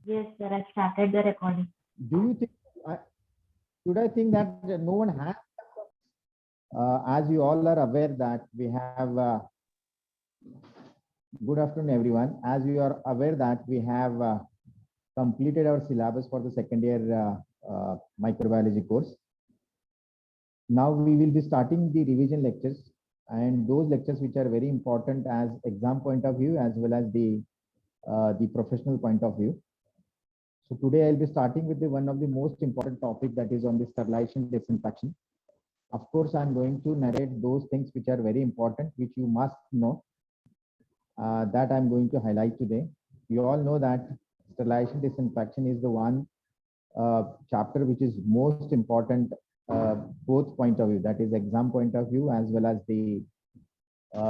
Yes, sir. I started the recording. Do you think, I should I think that no one has, as you all are aware that we have, good afternoon everyone. As you are aware that we have completed our syllabus for the second year microbiology course. Now we will be starting the revision lectures, and those lectures which are very important as exam point of view as well as the professional point of view. So today I'll be starting with the one of the most important topic, that is on the sterilization disinfection. Of course, I'm going to narrate those things which are very important, which you must know, that I'm going to highlight today. You all know that sterilization disinfection is the one chapter which is most important, both point of view, that is exam point of view as well as the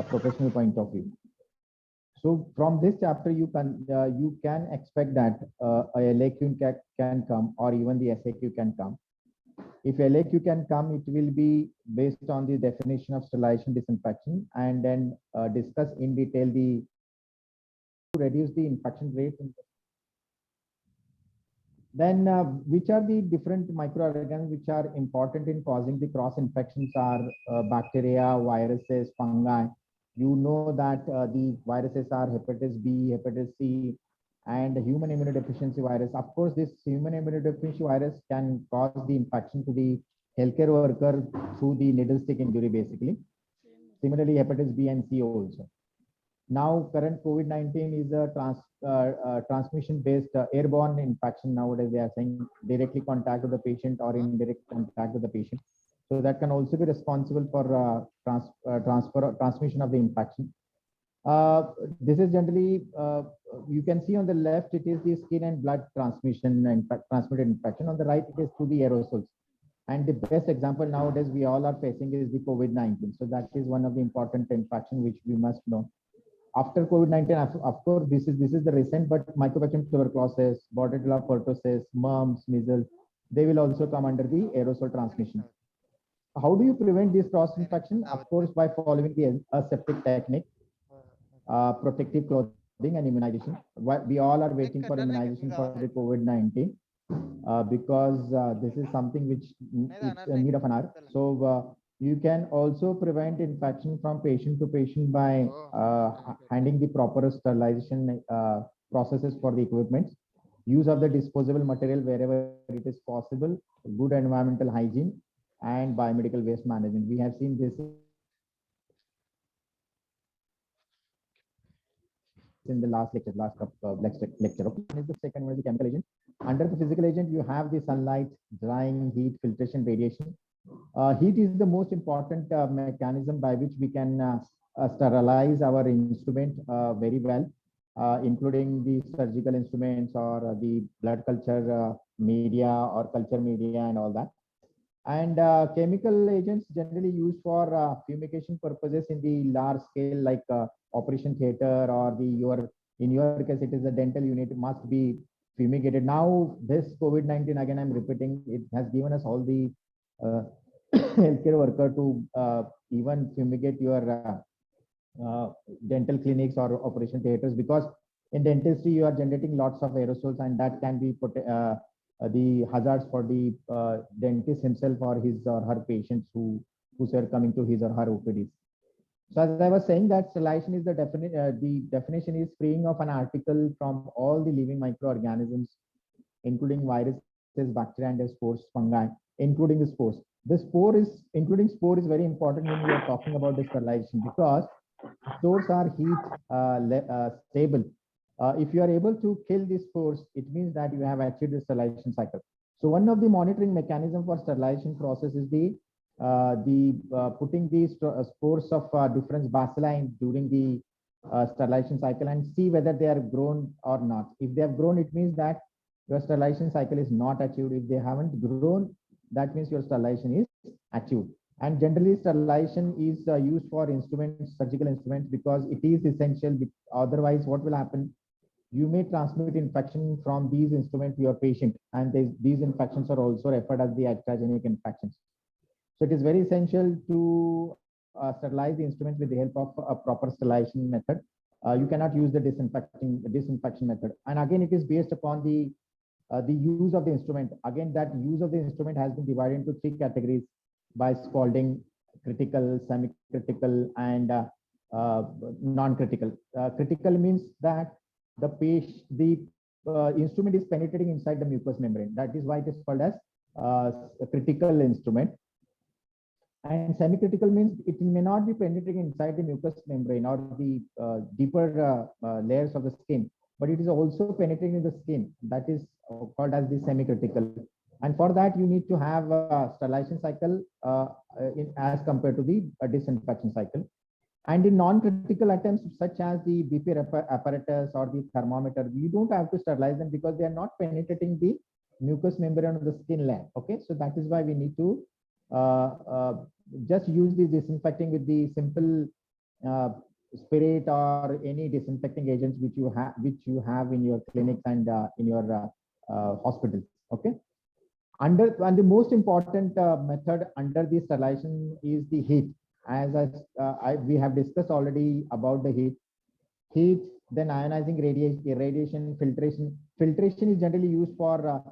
professional point of view. So from this chapter, you can expect that a LAQ can come, or even the SAQ can come. If LAQ can come, it will be based on the definition of sterilization disinfection, and then discuss in detail the to reduce the infection rate. Then which are the different microorganisms which are important in causing the cross infections are bacteria, viruses, fungi. You know that the viruses are hepatitis B, hepatitis C, and human immunodeficiency virus. Of course, this human immunodeficiency virus can cause the infection to the healthcare worker through the needle stick injury, basically. Similarly, hepatitis B and C also. Now, current COVID-19 is a transmission-based airborne infection. Nowadays, they are saying directly contact with the patient or indirect contact with the patient. So that can also be responsible for transmission of the infection. This is generally, you can see on the left, it is the skin and blood transmission and transmitted infection. On the right, it is through the aerosols. And the best example nowadays we all are facing is the COVID-19. So that is one of the important infection which we must know. After COVID-19, of course, this is the recent, but Mycobacterium tuberculosis, Bordetella pertussis, mumps, measles, they will also come under the aerosol transmission. How do you prevent this cross infection? Of course, by following the aseptic technique, protective clothing and immunization. We all are waiting for immunization for the COVID-19 because this is something which it's a need of an hour. So you can also prevent infection from patient to patient by handing the proper sterilization processes for the equipment, use of the disposable material wherever it is possible, good environmental hygiene, and biomedical waste management. We have seen this in the last lecture, lecture. Okay. And the second one is the chemical agent. Under the physical agent, you have the sunlight, drying, heat, filtration, radiation. Heat is the most important mechanism by which we can sterilize our instrument very well, including the surgical instruments or the blood culture media or culture media and all that. And chemical agents generally used for fumigation purposes in the large scale, like operation theater, or in your case, it is a dental unit, must be fumigated. Now, this COVID-19, again, I'm repeating, it has given us all the healthcare worker to even fumigate your dental clinics or operation theaters, because in dentistry you are generating lots of aerosols, and that can be the hazards for the dentist himself or his or her patients who are coming to his or her OPDs. So as I was saying, that sterilization is the definition is freeing of an article from all the living microorganisms, including viruses, bacteria, and spores, fungi, including the spores. The spore is, including spore, is very important when we are talking about the sterilization, because spores are heat stable. If you are able to kill these spores, it means that you have achieved the sterilization cycle. So one of the monitoring mechanism for sterilization process is the putting these spores of different bacilli during the sterilization cycle, and see whether they are grown or not. If they have grown, it means that your sterilization cycle is not achieved. If they haven't grown, that means your sterilization is achieved. And generally, sterilization is used for instruments, surgical instruments, because it is essential. Otherwise, what will happen? You may transmit infection from these instruments to your patient, and these infections are also referred as the iatrogenic infections. So it is very essential to sterilize the instruments with the help of a proper sterilization method. you cannot use the disinfection method. And again, it is based upon the use of the instrument. Again, that use of the instrument has been divided into three categories by Spalding: critical, semi-critical, and non-critical. Critical means that the instrument is penetrating inside the mucous membrane. That is why it is called as a critical instrument. And semi-critical means it may not be penetrating inside the mucous membrane or the deeper layers of the skin, but it is also penetrating the skin. That is called as the semi-critical. And for that, you need to have a sterilization cycle as compared to the disinfection cycle. And in non-critical items such as the BP apparatus or the thermometer, you don't have to sterilize them because they are not penetrating the mucous membrane of the skin layer. Okay, so that is why we need to just use the disinfecting with the simple spirit or any disinfecting agents which you have in your clinics and in your hospitals. Okay. And the most important method under the sterilization is the heat. As we have discussed already about the heat, then ionizing radiation, filtration. Filtration is generally used for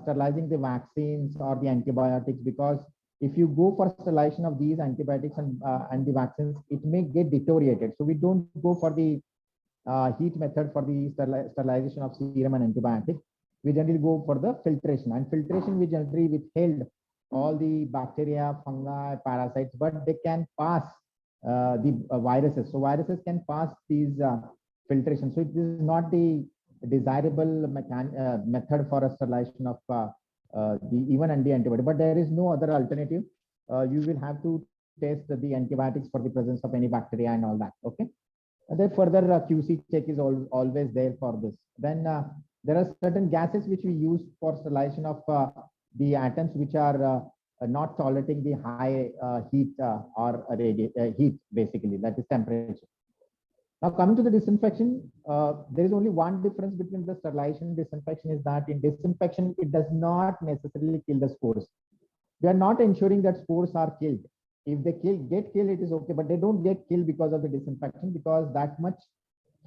sterilizing the vaccines or the antibiotics, because if you go for sterilization of these antibiotics and the vaccines, it may get deteriorated. So we don't go for the heat method for the sterilization of serum and antibiotics. We generally go for the filtration, and filtration we generally withheld all the bacteria, fungi, parasites, but they can pass the viruses. So viruses can pass these filtration. So it is not the desirable method for a sterilization of the even antibiotic, but there is no other alternative. You will have to test the antibiotics for the presence of any bacteria and all that. Okay. And then further QC check is always there for this. Then there are certain gases which we use for sterilization of the atoms which are not tolerating the high heat or heat, basically, that is temperature. Now coming to the disinfection, there is only one difference between the sterilization and disinfection, is that in disinfection, it does not necessarily kill the spores. We are not ensuring that spores are killed. If they get killed, it is okay, but they don't get killed because of the disinfection, because that much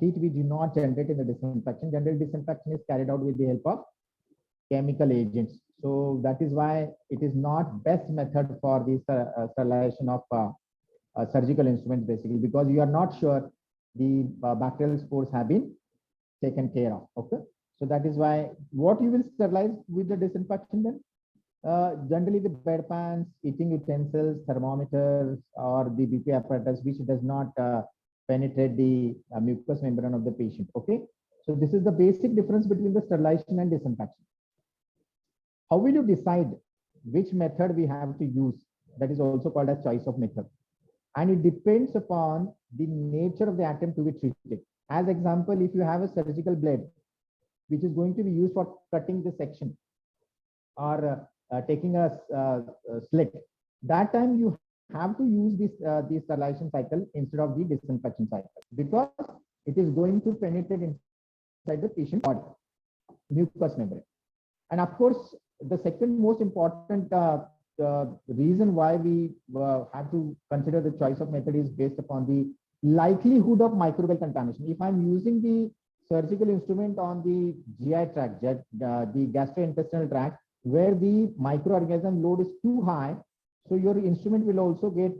heat we do not generate in the disinfection. General disinfection is carried out with the help of chemical agents. So that is why it is not best method for the sterilization of surgical instruments, basically, because you are not sure the bacterial spores have been taken care of. Okay, so that is why what you will sterilize with the disinfection then, generally the bedpans, eating utensils, thermometers, or the BP apparatus which does not penetrate the mucous membrane of the patient. Okay, so this is the basic difference between the sterilization and disinfection. How will you decide which method we have to use? That is also called as choice of method, and it depends upon the nature of the atom to be treated. As example, if you have a surgical blade which is going to be used for cutting the section or taking a slit, that time you have to use this the sterilization cycle instead of the disinfection cycle, because it is going to penetrate inside the patient body mucous membrane. And of course, the second most important reason why we have to consider the choice of method is based upon the likelihood of microbial contamination. If I'm using the surgical instrument on the GI tract, the gastrointestinal tract, where the microorganism load is too high, so your instrument will also get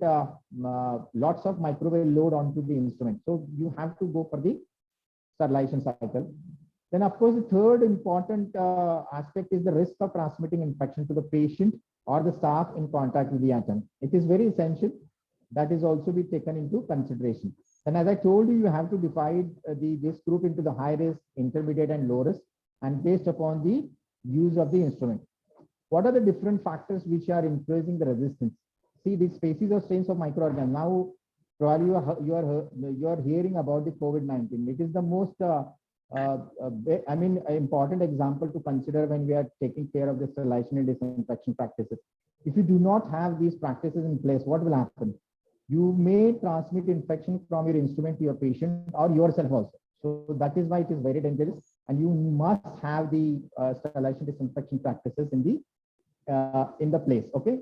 lots of microbial load onto the instrument. So you have to go for the sterilization cycle. Then, of course, the third important aspect is the risk of transmitting infection to the patient or the staff in contact with the atom. It is very essential. That is also be taken into consideration. And as I told you, you have to divide this group into the high risk, intermediate, and low risk, and based upon the use of the instrument. What are the different factors which are increasing the resistance? See, the species or strains of microorganisms. Now, probably you are hearing about the COVID-19. It is the most important example to consider when we are taking care of the sterilization and disinfection practices. If you do not have these practices in place, what will happen? You may transmit infection from your instrument to your patient or yourself also. So that is why it is very dangerous, and you must have the sterilization disinfection practices in the place. Okay.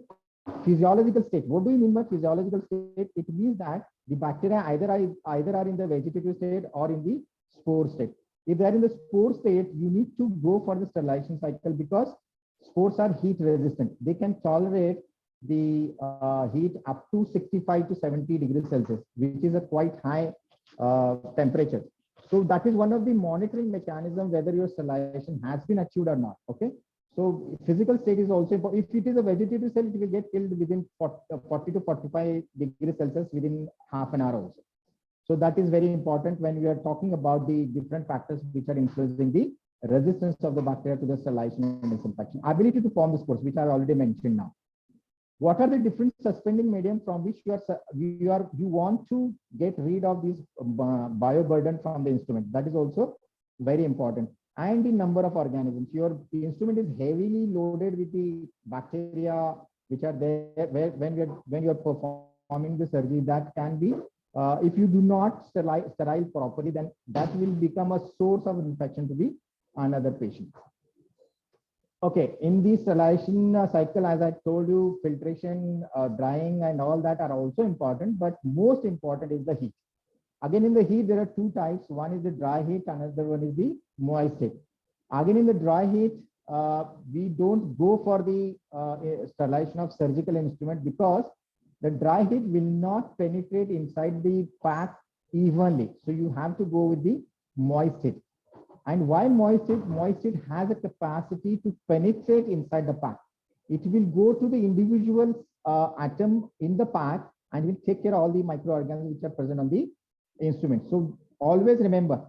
Physiological state. What do you mean by physiological state? It means that the bacteria either are in the vegetative state or in the spore state. If they are in the spore state, you need to go for the sterilization cycle because spores are heat resistant. They can tolerate the heat up to 65 to 70 degrees Celsius, which is a quite high temperature. So that is one of the monitoring mechanism whether your sterilization has been achieved or not. Okay. So physical state is also important. If it is a vegetative cell, it will get killed within 40 to 45 degrees Celsius within half an hour also. So that is very important when we are talking about the different factors which are influencing the resistance of the bacteria to the sterilization and disinfection. Ability to form the spores, which I already mentioned now. What are the different suspending medium from which you want to get rid of this bioburden from the instrument? That is also very important. And the number of organisms. Your instrument is heavily loaded with the bacteria which are there when you are performing the surgery. That can be if you do not sterile properly, then that will become a source of infection to the another patient. Okay, in the sterilization cycle, as I told you, filtration, drying, and all that are also important, but most important is the heat. Again, in the heat, there are two types. One is the dry heat, another one is the moist heat. Again, in the dry heat, we don't go for the sterilization of surgical instrument because the dry heat will not penetrate inside the pack evenly. So you have to go with the moist heat. And why moist heat? Moist heat has a capacity to penetrate inside the pack. It will go to the individual atom in the pack and will take care of all the microorganisms which are present on the instrument. So always remember,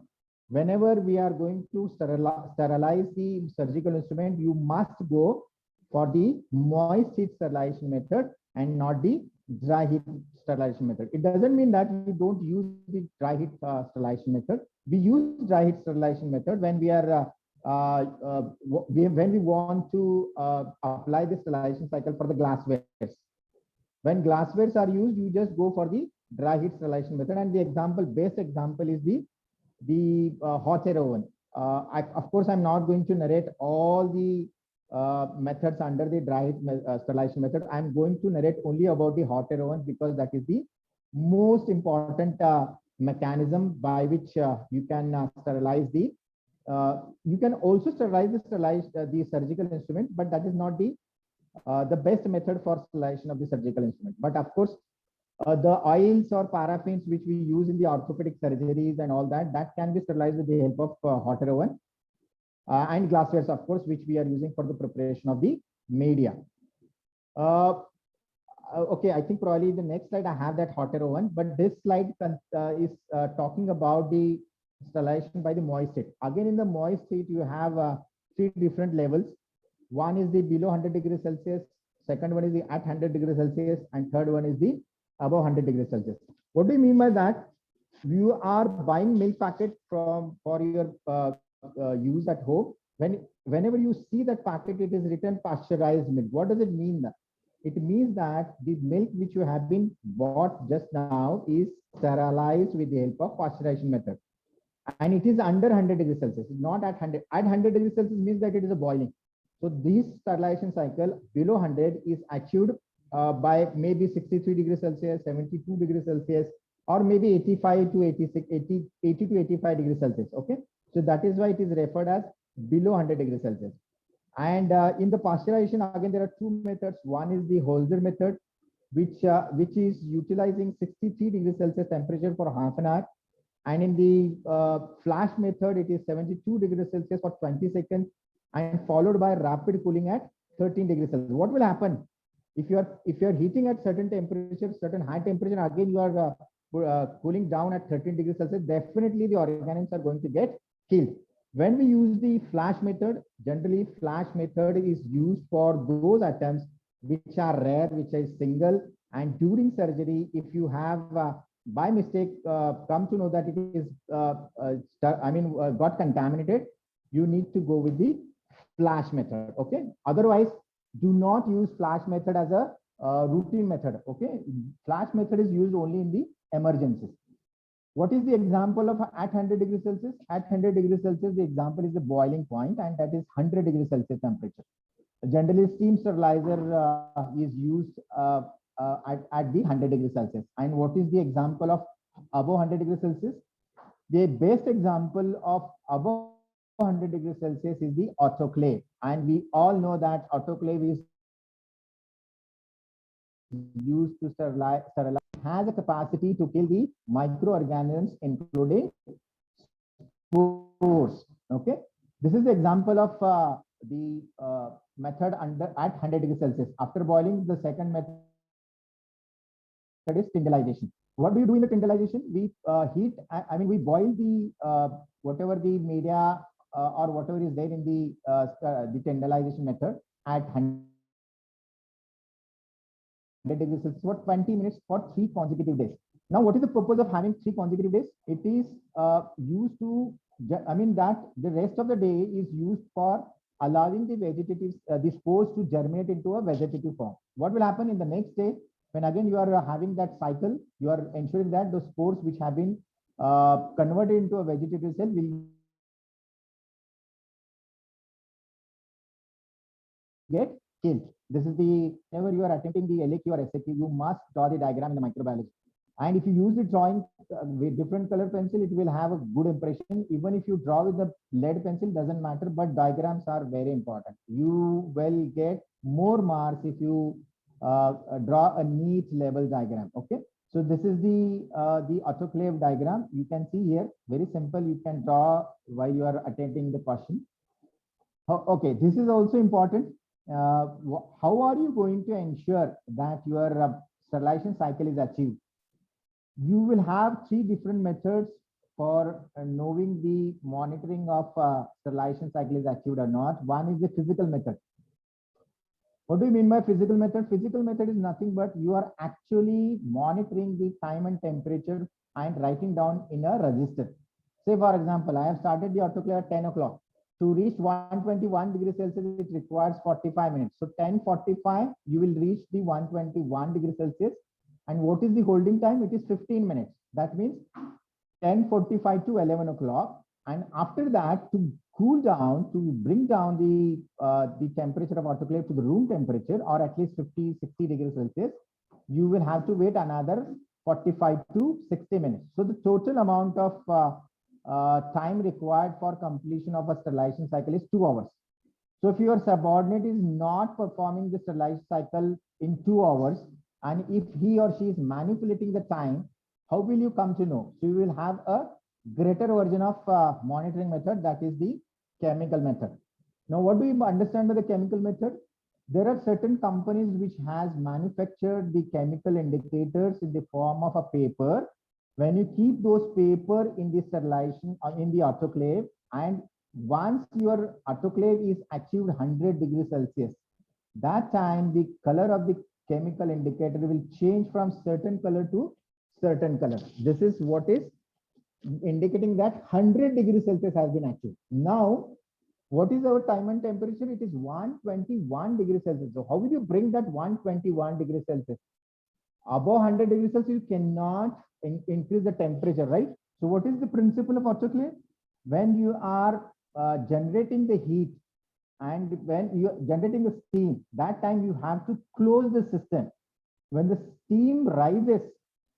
whenever we are going to sterilize the surgical instrument, you must go for the moist heat sterilization method and not the dry heat sterilization method. It doesn't mean that we don't use the dry heat sterilization method. We use dry heat sterilization method when we are when we want to apply the sterilization cycle for the glasswares. When glasswares are used, you just go for the dry heat sterilization method. And the best example is the hot air oven. Of course, I'm not going to narrate all the methods under the dry heat sterilization method. I'm going to narrate only about the hot air oven because that is the most important mechanism by which you can sterilize the. You can also sterilize the surgical instrument, but that is not the best method for sterilization of the surgical instrument. But of course, the oils or paraffins which we use in the orthopedic surgeries and all that can be sterilized with the help of hot air oven. And glasswares, of course, which we are using for the preparation of the media. Okay, I think probably the next slide I have that hot air oven, but this slide is talking about the sterilization by the moist heat. Again, in the moist heat, you have 3 different levels. One is the below 100 degrees Celsius, second one is the at 100 degrees Celsius, and third one is the above 100 degrees Celsius. What do you mean by that? You are buying milk packet for your use at home. Whenever you see that packet, it is written pasteurized milk. What does it mean? It means that the milk which you have been bought just now is sterilized with the help of pasteurization method. And it is under 100 degrees Celsius, not at 100. At 100 degrees Celsius means that it is a boiling. So this sterilization cycle below 100 is achieved by maybe 63 degrees Celsius, 72 degrees Celsius, or maybe 85 to 86, 80 to 85 degrees Celsius. Okay. So that is why it is referred as below 100 degrees Celsius. And in the pasteurization, again, there are 2 methods. One is the Holzer method, which is utilizing 63 degrees Celsius temperature for half an hour. And in the flash method, it is 72 degrees Celsius for 20 seconds and followed by rapid cooling at 13 degrees Celsius. What will happen if you are heating at certain temperature, certain high temperature, again you are cooling down at 13 degrees Celsius, definitely the organisms are going to get killed. When we use the flash method, generally flash method is used for those atoms which are rare, which is single, and during surgery, if you have by mistake come to know that it is got contaminated, you need to go with the flash method. Okay, otherwise do not use flash method as a routine method. Okay, flash method is used only in the emergencies. What is the example of at 100 degrees Celsius? At 100 degrees Celsius, the example is the boiling point, and that is 100 degrees Celsius temperature. Generally, steam sterilizer is used at the 100 degrees Celsius. And what is the example of above 100 degrees Celsius? The best example of above 100 degrees Celsius is the autoclave. And we all know that autoclave is used to sterilize, has a capacity to kill the microorganisms, including spores. Okay, this is the example of the method at 100 degrees Celsius. After boiling, the second method is tyndallization. What do you do in the tyndallization? We heat, we boil the whatever the media or whatever is there in the tyndallization method at 100 degrees Celsius for 20 minutes for 3 consecutive days. Now, what is the purpose of having 3 consecutive days? It is used to, that the rest of the day is used for allowing the vegetative, the spores to germinate into a vegetative form. What will happen in the next day? When again you are having that cycle, you are ensuring that the spores which have been converted into a vegetative cell will get killed. This is the, whenever you are attempting the LAQ or SAQ, you must draw the diagram in the microbiology. And if you use the drawing with different color pencil, it will have a good impression. Even if you draw with the lead pencil, doesn't matter, but diagrams are very important. You will get more marks if you draw a neat level diagram. Okay, so this is the autoclave diagram. You can see here, very simple. You can draw while you are attending the question. Okay, this is also important. How are you going to ensure that your sterilization cycle is achieved? You will have 3 different methods for knowing the monitoring of sterilization cycle is achieved or not. One is the physical method. What do you mean by physical method? Physical method is nothing but you are actually monitoring the time and temperature and writing down in a register. Say, for example, I have started the autoclave at 10 o'clock. To reach 121 degrees Celsius, it requires 45 minutes. So 10:45, you will reach the 121 degrees Celsius. And what is the holding time? It is 15 minutes. That means 10:45 to 11 o'clock. And after that, to cool down, to bring down the temperature of autoclave to the room temperature, or at least 50-60 degrees Celsius, you will have to wait another 45 to 60 minutes. So the total amount of time required for completion of a sterilization cycle is 2 hours. So if your subordinate is not performing the sterilization cycle in 2 hours, and if he or she is manipulating the time, how will you come to know? So you will have a greater version of monitoring method, that is the chemical method. Now, what do you understand by the chemical method? There are certain companies which has manufactured the chemical indicators in the form of a paper. When you keep those paper in the sterilization or in the autoclave, and once your autoclave is achieved 100 degrees Celsius, that time the color of the chemical indicator will change from certain color to certain color. This is what is indicating that 100 degrees Celsius has been achieved. Now, what is our time and temperature? It is 121 degrees Celsius. So how will you bring that 121 degrees Celsius? Above 100 degrees Celsius, you cannot increase the temperature, right? So what is the principle of autoclave? When you are generating the heat and when you are generating the steam, that time you have to close the system. When the steam rises,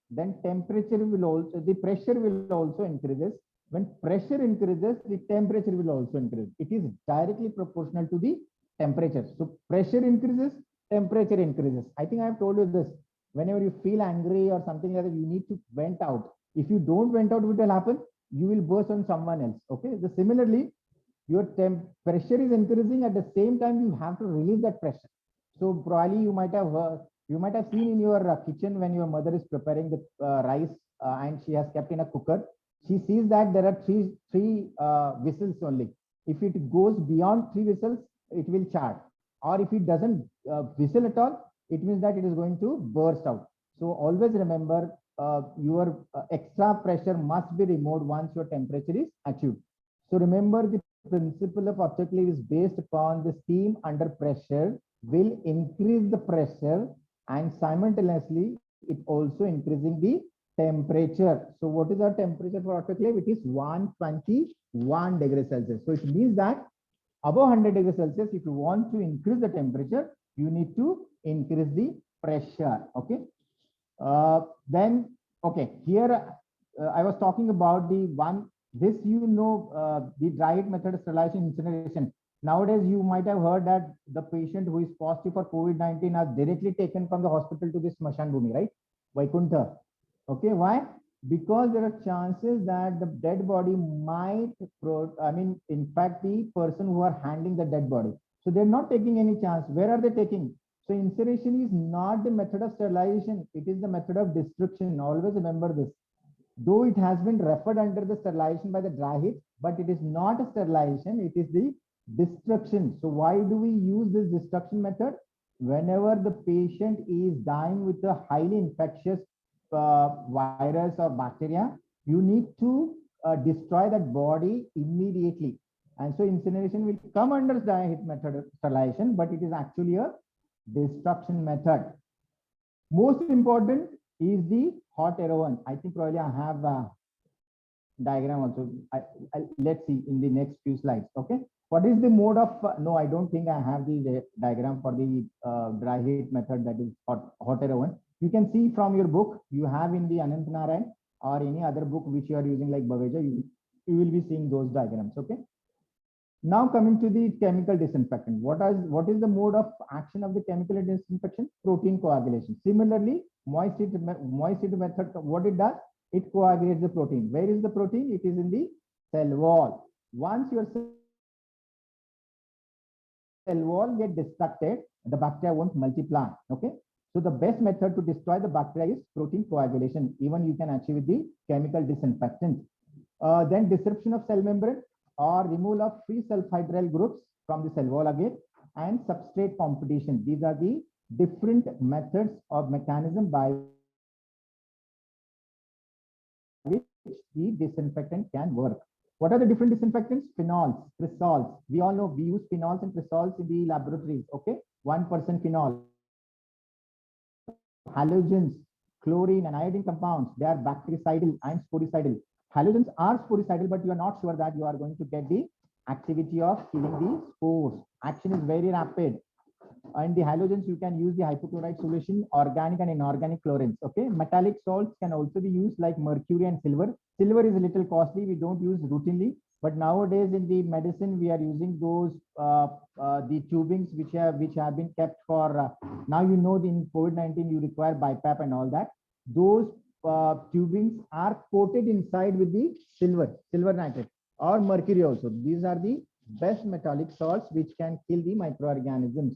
then temperature will also, the pressure will also increases. When pressure increases, the temperature will also increase. It is directly proportional to the temperature. So pressure increases, temperature increases. I think I have told you this. Whenever you feel angry or something like that, you need to vent out. If you don't vent out, what will happen? You will burst on someone else. Okay. So similarly, your pressure is increasing. At the same time, you have to release that pressure. So probably you might have seen in your kitchen when your mother is preparing the rice and she has kept in a cooker. She sees that there are three whistles only. If it goes beyond 3 whistles, it will chart. Or if it doesn't whistle at all, it means that it is going to burst out. So always remember your extra pressure must be removed once your temperature is achieved. So remember, the principle of autoclave is based upon the steam under pressure will increase the pressure, and simultaneously it also increasing the temperature. So what is our temperature for autoclave? It is 121 degrees Celsius. So it means that Above 100 degrees Celsius, if you want to increase the temperature, you need to increase the pressure. Okay. Then, okay, here I was talking about the one, this, the dry heat method sterilization incineration. Nowadays, you might have heard that the patient who is positive for COVID-19 are directly taken from the hospital to this Smashan Bhumi, right? Vaikuntha. Okay, why? Because there are chances that the dead body might, impact the person who are handling the dead body. So they're not taking any chance. Where are they taking? So incineration is not the method of sterilization. It is the method of destruction. Always remember this. Though it has been referred under the sterilization by the dry heat, but it is not a sterilization. It is the destruction. So why do we use this destruction method? Whenever the patient is dying with a highly infectious virus or bacteria, you need to destroy that body immediately. And so incineration will come under dry heat method of sterilization, but it is actually a destruction method. Most important is the hot air oven. I think probably I have a diagram also. Let's see in the next few slides. Okay. What is the mode of, no, I don't think I have the diagram for the dry heat method, that is hot air oven. You can see from your book, you have in the Anant Narayan or any other book which you are using like Baveja, you will be seeing those diagrams. Okay. Now coming to the chemical disinfectant. What is the mode of action of the chemical disinfection? Protein coagulation. Similarly, moist heat method, what it does? It coagulates the protein. Where is the protein? It is in the cell wall. Once your cell wall get destructed, the bacteria won't multiply. Okay. So the best method to destroy the bacteria is protein coagulation. Even you can achieve with the chemical disinfectant. Then disruption of cell membrane or removal of free sulfhydryl groups from the cell wall again, and substrate competition. These are the different methods or mechanism by which the disinfectant can work. What are the different disinfectants? Phenols, cresols. We all know we use phenols and cresols in the laboratories. Okay, 1% phenol. Halogens, chlorine and iodine compounds, they are bactericidal and sporicidal. Halogens are sporicidal, but you are not sure that you are going to get the activity of killing the spores. Action is very rapid. And the halogens, you can use the hypochlorite solution, organic and inorganic chlorines. Okay, metallic salts can also be used like mercury and silver. Silver is a little costly, we don't use routinely, but nowadays in the medicine we are using those the tubings which have been kept for now, you know, in COVID-19 you require BiPAP and all that. Those tubings are coated inside with the silver nitrate or mercury also. These are the best metallic salts which can kill the microorganisms.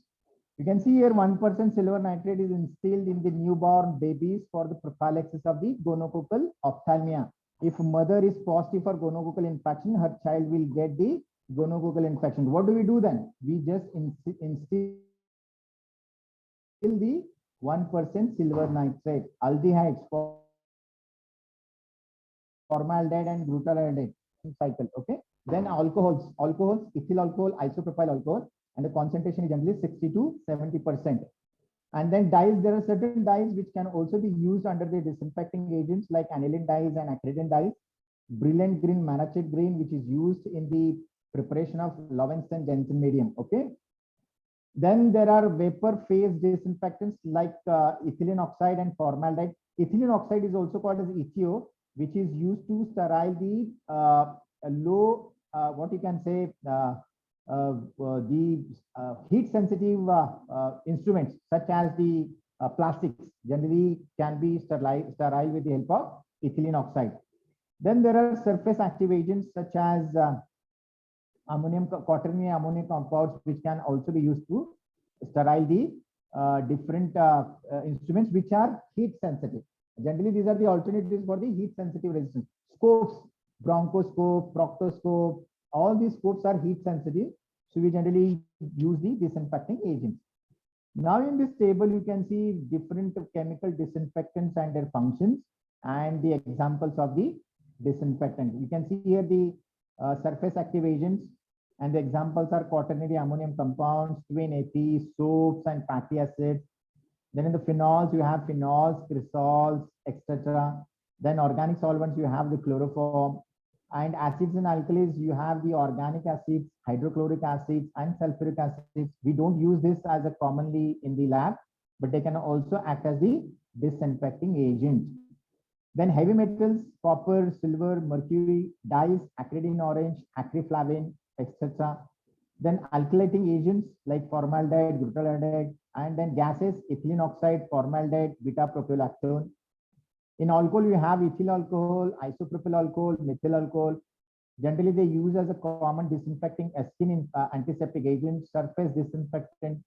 You can see here 1% silver nitrate is instilled in the newborn babies for the prophylaxis of the gonococcal ophthalmia. If mother is positive for gonococcal infection, her child will get the gonococcal infection. What do we do then? We just instill the 1% silver nitrate, aldehydes, formaldehyde and butylaldehyde cycle. Okay. Then alcohols, ethyl alcohol, isopropyl alcohol, and the concentration is generally 60 to 70%. And then dyes, there are certain dyes which can also be used under the disinfecting agents like aniline dyes and acridine dyes. Brilliant green, Manachit green, which is used in the preparation of Lowenstein Jensen medium. Okay. Then there are vapor phase disinfectants like ethylene oxide and formaldehyde. Ethylene oxide is also called as ethio, which is used to sterile the low, what you can say, the heat sensitive instruments such as the plastics generally can be sterile with the help of ethylene oxide. Then there are surface active agents such as quaternary ammonium compounds, which can also be used to sterile the different instruments which are heat sensitive. Generally, these are the alternatives for the heat sensitive resistance. Scopes, bronchoscope, proctoscope, all these scopes are heat sensitive. So we generally use the disinfecting agents. Now in this table, you can see different chemical disinfectants and their functions and the examples of the disinfectant. You can see here the surface active agents, and the examples are quaternary ammonium compounds, twin AP, soaps and fatty acids. Then in the phenols, you have phenols, cresols, etc. Then organic solvents, you have the chloroform. And acids and alkalis, you have the organic acids, hydrochloric acids, and sulfuric acids. We don't use this as a commonly in the lab, but they can also act as the disinfecting agent. Then heavy metals, copper, silver, mercury, dyes, acridine orange, acryflavin, etc. Then alkylating agents like formaldehyde, glutaraldehyde, and then gases, ethylene oxide, formaldehyde, beta-propylactone. In alcohol, you have ethyl alcohol, isopropyl alcohol, methyl alcohol. Generally, they use as a common disinfecting skin antiseptic agent, surface disinfectant.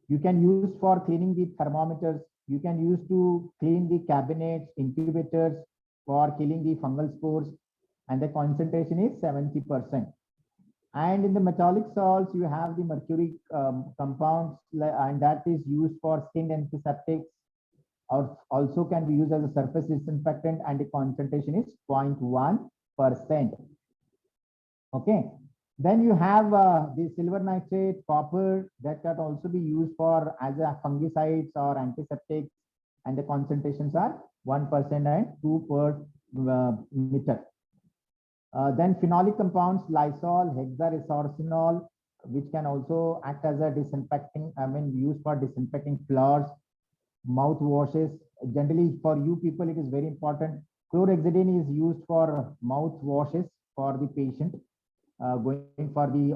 You can use for cleaning the thermometers. You can use to clean the cabinets, incubators, for killing the fungal spores. And the concentration is 70%. And in the metallic salts, you have the mercury compounds, and that is used for skin antiseptics, or also can be used as a surface disinfectant, and the concentration is 0.1%. Okay. Then you have the silver nitrate, copper, that can also be used for as a fungicides or antiseptics, and the concentrations are 1% and 2 per meter. Then phenolic compounds, Lysol, hexaresorcinol, which can also act as a disinfecting, used for disinfecting floors, mouth washes. Generally, for you people, it is very important. Chlorhexidine is used for mouth washes for the patient going for the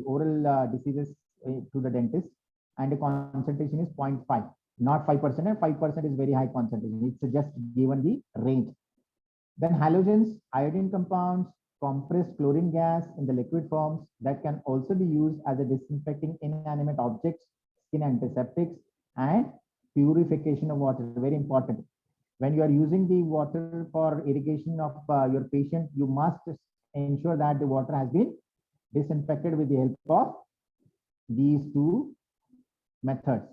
oral diseases to the dentist, and the concentration is 0.5, not 5%, and 5% is very high concentration. It's just given the range. Then halogens, iodine compounds, compressed chlorine gas in the liquid forms, that can also be used as a disinfecting inanimate objects, skin antiseptics, and purification of water. Very important. When you are using the water for irrigation of your patient, you must ensure that the water has been disinfected with the help of these two methods.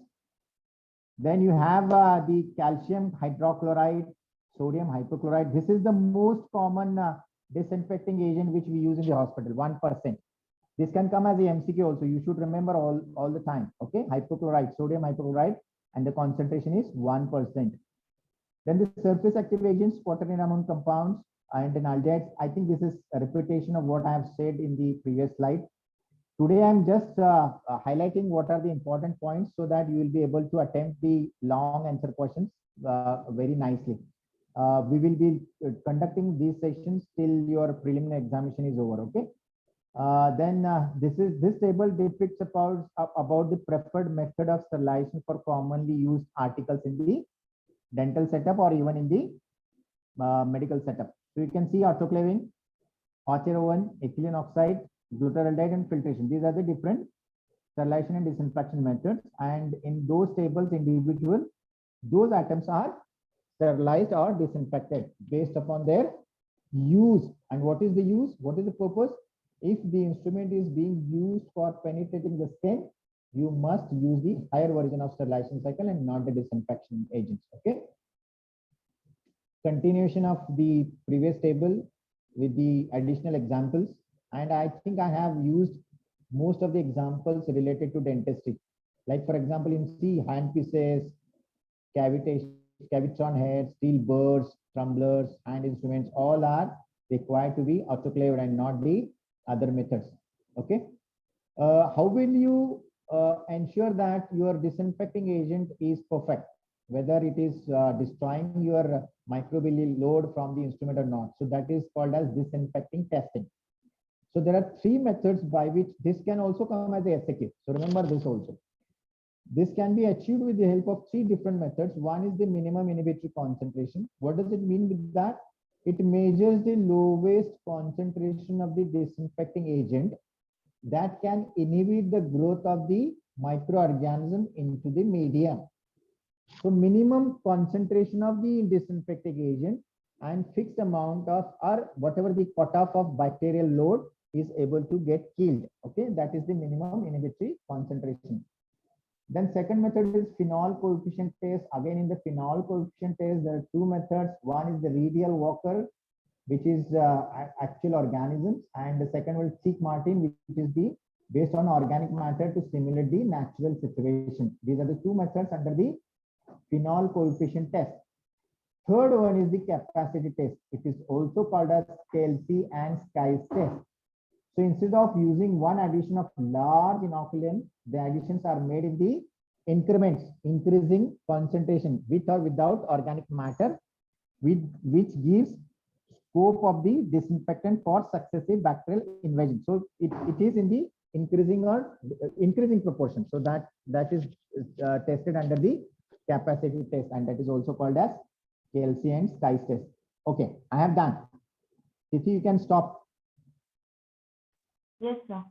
Then you have the calcium hydrochloride, sodium hypochlorite. This is the most common disinfecting agent which we use in the hospital, 1%. This can come as a MCQ also. You should remember all the time. Okay, hypochlorite, sodium hypochlorite, and the concentration is 1%. Then the surface active agents, quaternary amount compounds, and then aldehydes. I think this is a repetition of what I have said in the previous slide. Today, I'm just highlighting what are the important points so that you will be able to attempt the long answer questions very nicely. We will be conducting these sessions till your preliminary examination is over. Okay. This table depicts about the preferred method of sterilization for commonly used articles in the dental setup or even in the medical setup. So you can see autoclaving, hot air oven, ethylene oxide, glutaraldehyde, and filtration. These are the different sterilization and disinfection methods. And in those tables, individual, those items are sterilized or disinfected based upon their use. And what is the use? What is the purpose? If the instrument is being used for penetrating the skin, you must use the higher version of sterilization cycle and not the disinfection agents. Okay. Continuation of the previous table with the additional examples. And I think I have used most of the examples related to dentistry. Like for example, in C, handpieces, cavitron heads, steel burrs, tumblers, hand instruments, all are required to be autoclaved and not the other methods. Okay. How will you ensure that your disinfecting agent is perfect, whether it is destroying your microbial load from the instrument or not? So that is called as disinfecting testing. So there are 3 methods by which this can also come as a SAQ. So remember this also. This can be achieved with the help of 3 different methods. One is the minimum inhibitory concentration. What does it mean with that? It measures the lowest concentration of the disinfecting agent that can inhibit the growth of the microorganism into the medium. So minimum concentration of the disinfecting agent and fixed amount of, or whatever the cutoff of bacterial load is able to get killed. Okay, that is the minimum inhibitory concentration. Then second method is phenol coefficient test. Again, in the phenol coefficient test, there are 2 methods. One is the radial Walker, which is actual organisms, and the second one is Cheek-Martin, which is the based on organic matter to simulate the natural situation. These are the 2 methods under the phenol coefficient test. Third one is the capacity test. It is also called as Kelsey and Sky's test. So instead of using one addition of large inoculum, the additions are made in the increments, increasing concentration with or without organic matter, which gives scope of the disinfectant for successive bacterial invasion. So it is in the increasing proportion. So that is tested under the capacity test, and that is also called as Kelsey and Sky's test. Okay, I have done. Tithi, you can stop. Yes, sir.